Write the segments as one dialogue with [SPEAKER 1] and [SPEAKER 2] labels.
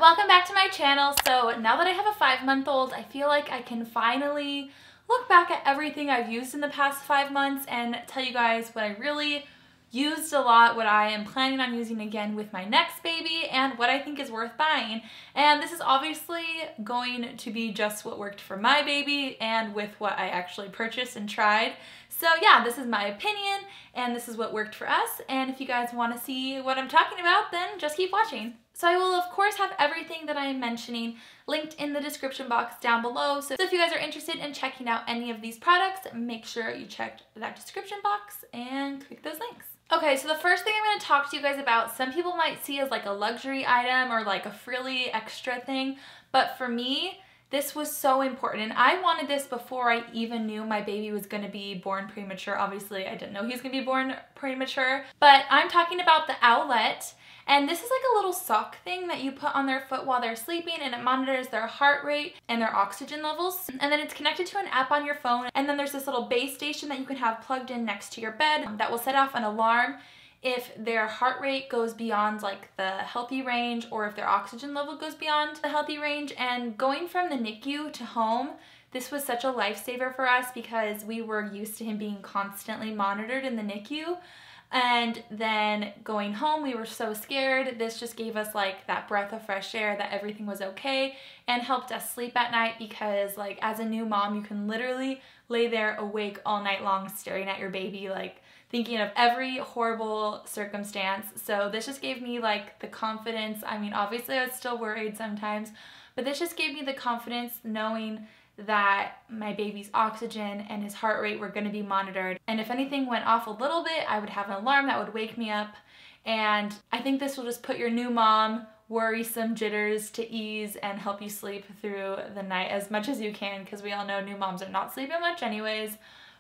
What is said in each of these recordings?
[SPEAKER 1] welcome back to my channel. So now that I have a 5-month-old, I feel like I can finally look back at everything I've used in the past 5 months and tell you guys what I really used a lot, what I am planning on using again with my next baby, and what I think is worth buying. And this is obviously going to be just what worked for my baby and with what I actually purchased and tried. So yeah, this is my opinion and this is what worked for us. And if you guys want to see what I'm talking about, then just keep watching. So I will of course have everything that I am mentioning linked in the description box down below. So if you guys are interested in checking out any of these products, make sure you check that description box and click those links. Okay, so the first thing I'm going to talk to you guys about, some people might see as like a luxury item or like a frilly extra thing, but for me, this was so important. And I wanted this before I even knew my baby was going to be born premature. Obviously, I didn't know he was going to be born premature, but I'm talking about the OWLET. And this is like a little sock thing that you put on their foot while they're sleeping, and it monitors their heart rate and their oxygen levels. And then it's connected to an app on your phone. And then there's this little base station that you can have plugged in next to your bed that will set off an alarm if their heart rate goes beyond like the healthy range, or if their oxygen level goes beyond the healthy range. And going from the NICU to home, this was such a lifesaver for us because we were used to him being constantly monitored in the NICU. And then going home, we were so scared. This just gave us like that breath of fresh air that everything was okay, and helped us sleep at night, because like as a new mom, you can literally lay there awake all night long staring at your baby, like thinking of every horrible circumstance. So this just gave me like the confidence. I mean, obviously I was still worried sometimes, but this just gave me the confidence knowing that my baby's oxygen and his heart rate were going to be monitored. And if anything went off a little bit, I would have an alarm that would wake me up. And I think this will just put your new mom worrisome jitters to ease and help you sleep through the night as much as you can, because we all know new moms are not sleeping much anyways.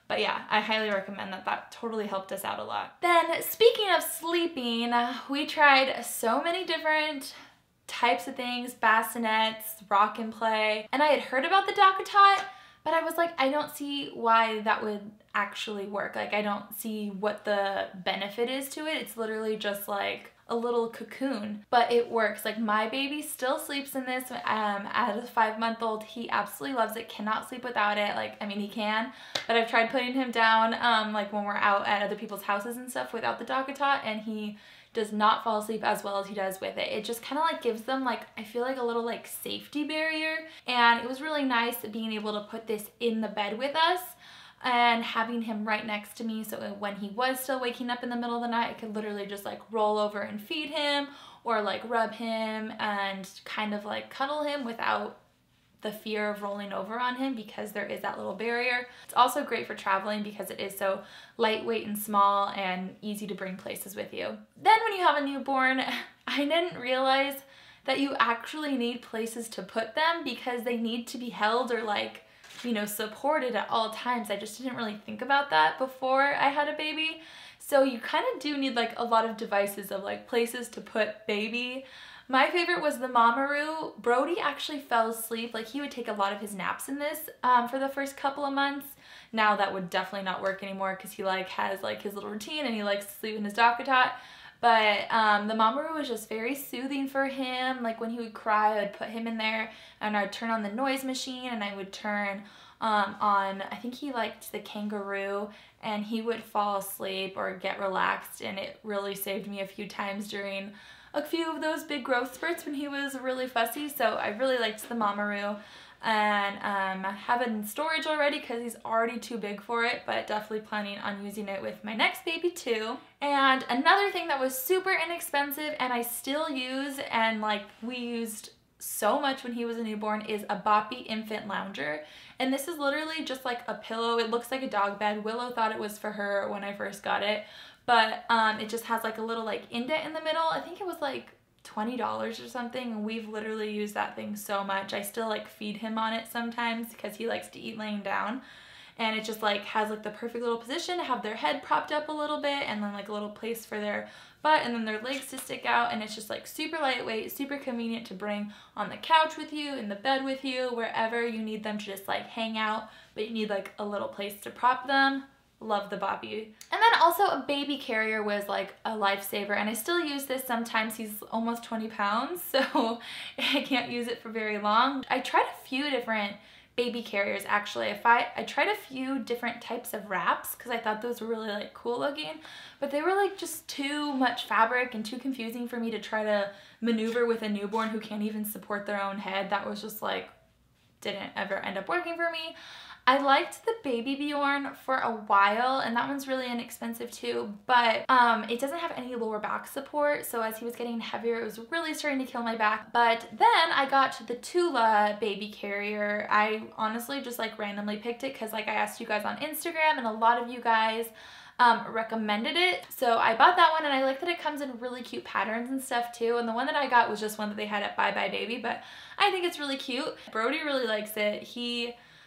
[SPEAKER 1] But yeah, I highly recommend that. That totally helped us out a lot. Then speaking of sleeping, we tried so many different types of things, bassinets, rock and play, and I had heard about the DOCKATOT, but I was like, I don't see why that would actually work. Like, I don't see what the benefit is to it. It's literally just like a little cocoon, but it works. Like, my baby still sleeps in this. As a 5-month-old, he absolutely loves it, cannot sleep without it. Like, I mean, he can, but I've tried putting him down like when we're out at other people's houses and stuff without the DOCKATOT, and he does not fall asleep as well as he does with it. It just kind of like gives them like, I feel like a little like safety barrier. And it was really nice being able to put this in the bed with us and having him right next to me, so when he was still waking up in the middle of the night, I could literally just like roll over and feed him, or like rub him and kind of like cuddle him without the fear of rolling over on him, because there is that little barrier. It's also great for traveling because it is so lightweight and small and easy to bring places with you. Then when you have a newborn, I didn't realize that you actually need places to put them, because they need to be held or like, you know, supported at all times. I just didn't really think about that before I had a baby. So you kind of do need like a lot of devices of like places to put baby. My favorite was the MAMAROO. Brody actually fell asleep. Like, he would take a lot of his naps in this for the first couple of months. Now that would definitely not work anymore, because he like has like his little routine and he likes to sleep in his DOCKATOT. But the MAMAROO was just very soothing for him. Like, when he would cry, I would put him in there and I'd turn on the noise machine, and I would turn on, I think he liked the kangaroo, and he would fall asleep or get relaxed, and it really saved me a few times during a few of those big growth spurts when he was really fussy. So I really liked the MAMAROO, and I have it in storage already because he's already too big for it, but definitely planning on using it with my next baby too. And another thing that was super inexpensive and I still use, and like we used so much when he was a newborn, is a BOPPY infant lounger. And this is literally just like a pillow. It looks like a dog bed. Willow thought it was for her when I first got it. But it just has like a little like indent in the middle. I think it was like $20 or something, and we've literally used that thing so much. I still like feed him on it sometimes because he likes to eat laying down. And it just like has like the perfect little position to have their head propped up a little bit, and then like a little place for their butt and then their legs to stick out. And it's just like super lightweight, super convenient to bring on the couch with you, in the bed with you, wherever you need them to just like hang out, but you need like a little place to prop them. love the BOPPY. And then also a baby carrier was like a lifesaver, and I still use this sometimes. He's almost 20 pounds, so I can't use it for very long. I tried a few different baby carriers actually. I tried a few different types of wraps because I thought those were really like cool looking, but they were like just too much fabric and too confusing for me to try to maneuver with a newborn who can't even support their own head. That was just like, didn't ever end up working for me. I liked the Baby Bjorn for a while, and that one's really inexpensive too, but it doesn't have any lower back support, so as he was getting heavier, it was really starting to kill my back. But then I got the Tula baby carrier. I honestly just like randomly picked it because like I asked you guys on Instagram, and a lot of you guys recommended it. So I bought that one, and I like that it comes in really cute patterns and stuff too. And the one that I got was just one that they had at Bye Bye Baby, but I think it's really cute. Brody really likes it.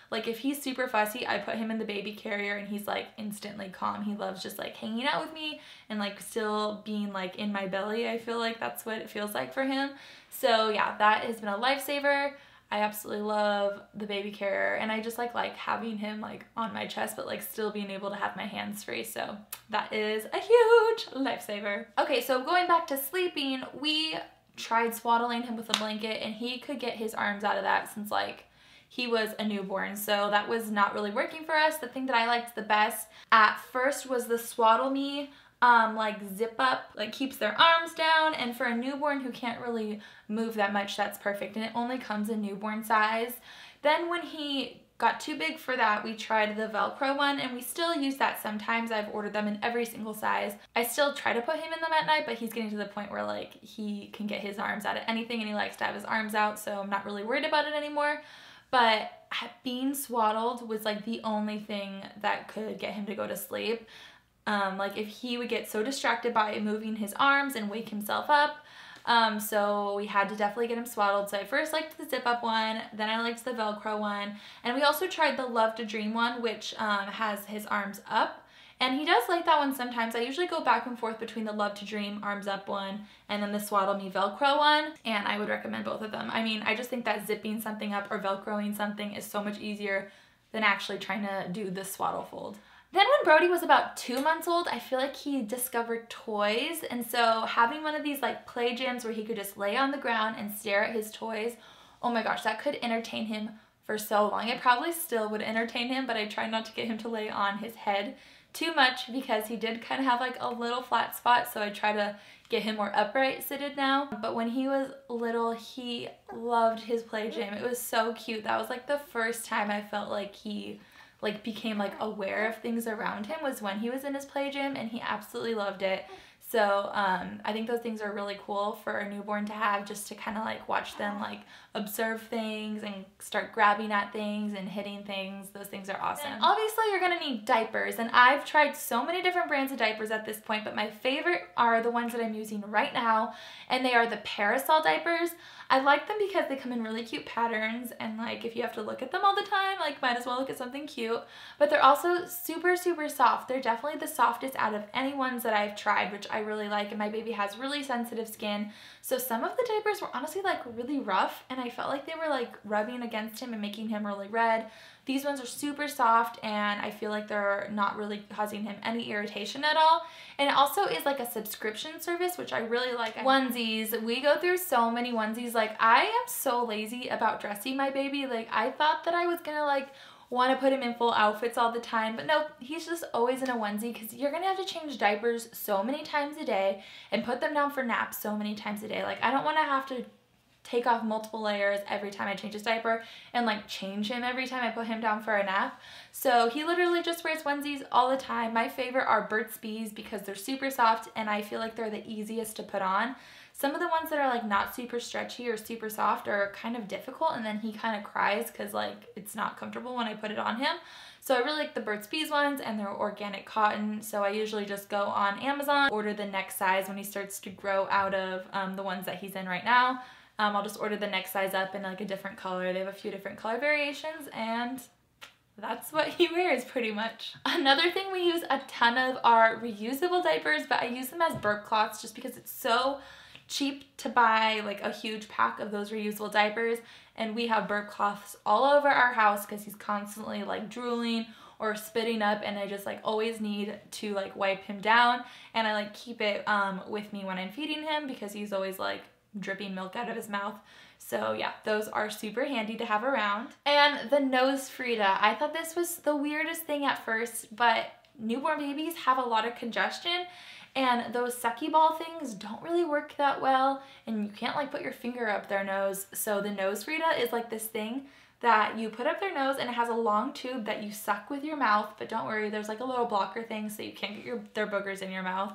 [SPEAKER 1] Like if he's super fussy, I put him in the baby carrier and he's like instantly calm. He loves just like hanging out with me and like still being like in my belly. I feel like that's what it feels like for him. So yeah, that has been a lifesaver. I absolutely love the baby carrier, and I just like having him like on my chest but like still being able to have my hands free. So that is a huge lifesaver. Okay, so going back to sleeping, we tried swaddling him with a blanket, and he could get his arms out of that since like he was a newborn, so that was not really working for us. The thing that I liked the best at first was the Swaddle Me like zip up, like keeps their arms down, and for a newborn who can't really move that much, that's perfect, and it only comes in newborn size. Then when he got too big for that, we tried the Velcro one, and we still use that sometimes. I've ordered them in every single size. I still try to put him in them at night, but he's getting to the point where like he can get his arms out of anything, and he likes to have his arms out, so I'm not really worried about it anymore. But being swaddled was like the only thing that could get him to go to sleep. Like if he would get so distracted by moving his arms and wake himself up. So we had to definitely get him swaddled. So I first liked the zip up one, then I liked the Velcro one, and we also tried the Love to Dream one, which has his arms up. And he does like that one sometimes. I usually go back and forth between the Love to Dream arms up one and then the Swaddle Me Velcro one, and I would recommend both of them. I mean, I just think that zipping something up or Velcroing something is so much easier than actually trying to do the swaddle fold. Then when Brody was about 2 months old, I feel like he discovered toys, and so having one of these like play gyms where he could just lay on the ground and stare at his toys, oh my gosh, that could entertain him for so long. It probably still would entertain him, but I try not to get him to lay on his head too much because he did kind of have like a little flat spot, so I try to get him more upright seated now. But when he was little, he loved his play gym. It was so cute. That was like the first time I felt like he like became like aware of things around him, was when he was in his play gym, and he absolutely loved it. So I think those things are really cool for a newborn to have, just to kind of like watch them like observe things and start grabbing at things and hitting things. Those things are awesome. And obviously you're gonna need diapers, and I've tried so many different brands of diapers at this point, but my favorite are the ones that I'm using right now, and they are the Parasol diapers. I like them because they come in really cute patterns, and like if you have to look at them all the time, like might as well look at something cute. But they're also super, super soft. They're definitely the softest out of any ones that I've tried, which I really like, and my baby has really sensitive skin. So some of the diapers were honestly like really rough, and I felt like they were like rubbing against him and making him really red. These ones are super soft, and I feel like they're not really causing him any irritation at all. And it also is like a subscription service, which I really like. Onesies, we go through so many onesies. Like I am so lazy about dressing my baby. Like I thought that I was gonna like want to put him in full outfits all the time, but nope, he's just always in a onesie because you're gonna have to change diapers so many times a day and put them down for naps so many times a day. Like I don't want to have to take off multiple layers every time I change his diaper and like change him every time I put him down for a nap. So he literally just wears onesies all the time. My favorite are Burt's Bees because they're super soft and I feel like they're the easiest to put on. Some of the ones that are like not super stretchy or super soft are kind of difficult, and then he kind of cries because like it's not comfortable when I put it on him. So I really like the Burt's Bees ones, and they're organic cotton. So I usually just go on Amazon, order the next size when he starts to grow out of the ones that he's in right now. I'll just order the next size up in like a different color. They have a few different color variations, and that's what he wears pretty much. Another thing we use a ton of are reusable diapers, but I use them as burp cloths just because it's so cheap to buy like a huge pack of those reusable diapers, and we have burp cloths all over our house because he's constantly like drooling or spitting up, and I just like always need to like wipe him down, and I like keep it with me when I'm feeding him because he's always like dripping milk out of his mouth. So yeah, those are super handy to have around. And the nose FREIDA, I thought this was the weirdest thing at first, but newborn babies have a lot of congestion, and those sucky ball things don't really work that well, and you can't like put your finger up their nose. So the nose FREIDA is like this thing that you put up their nose, and it has a long tube that you suck with your mouth, but don't worry, there's like a little blocker thing so you can't get their boogers in your mouth.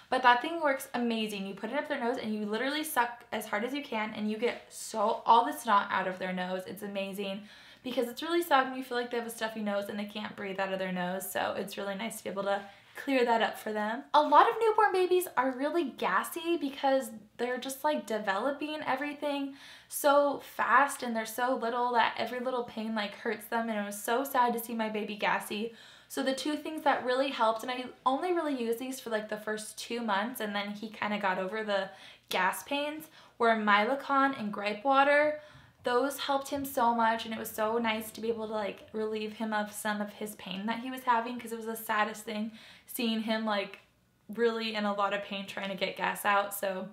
[SPEAKER 1] But that thing works amazing. You put it up their nose and you literally suck as hard as you can, and you get all the snot out of their nose. It's amazing because it's really sad when you feel like they have a stuffy nose and they can't breathe out of their nose. So it's really nice to be able to clear that up for them. A lot of newborn babies are really gassy because they're just like developing everything so fast, and they're so little that every little pain like hurts them, and it was so sad to see my baby gassy. So the two things that really helped, and I only really used these for like the first 2 months, and then he kind of got over the gas pains, were Milacon and gripe water. Those helped him so much, and it was so nice to be able to like relieve him of some of his pain that he was having, because it was the saddest thing seeing him like really in a lot of pain trying to get gas out. So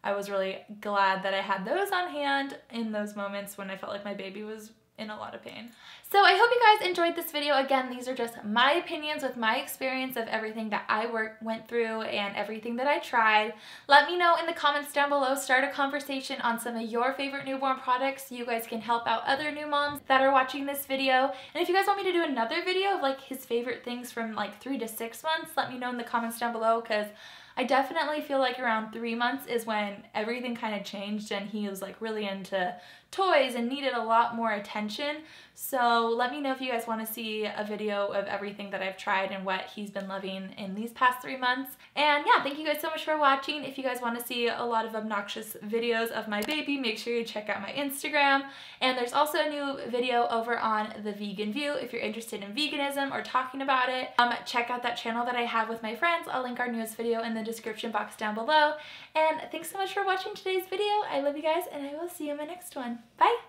[SPEAKER 1] I was really glad that I had those on hand in those moments when I felt like my baby was in a lot of pain. So I hope you guys enjoyed this video. Again, these are just my opinions with my experience of everything that I went through and everything that I tried. Let me know in the comments down below. Start a conversation on some of your favorite newborn products. You guys can help out other new moms that are watching this video. And if you guys want me to do another video of like his favorite things from like 3 to 6 months, let me know in the comments down below, because I definitely feel like around 3 months is when everything kind of changed, and he was like really into toys and needed a lot more attention. So let me know if you guys want to see a video of everything that I've tried and what he's been loving in these past 3 months. And yeah, thank you guys so much for watching. If you guys want to see a lot of obnoxious videos of my baby, make sure you check out my Instagram. And there's also a new video over on The Vegan View if you're interested in veganism or talking about it. Check out that channel that I have with my friends. I'll link our newest video in the description box down below. And thanks so much for watching today's video. I love you guys, and I will see you in my next one. Bye!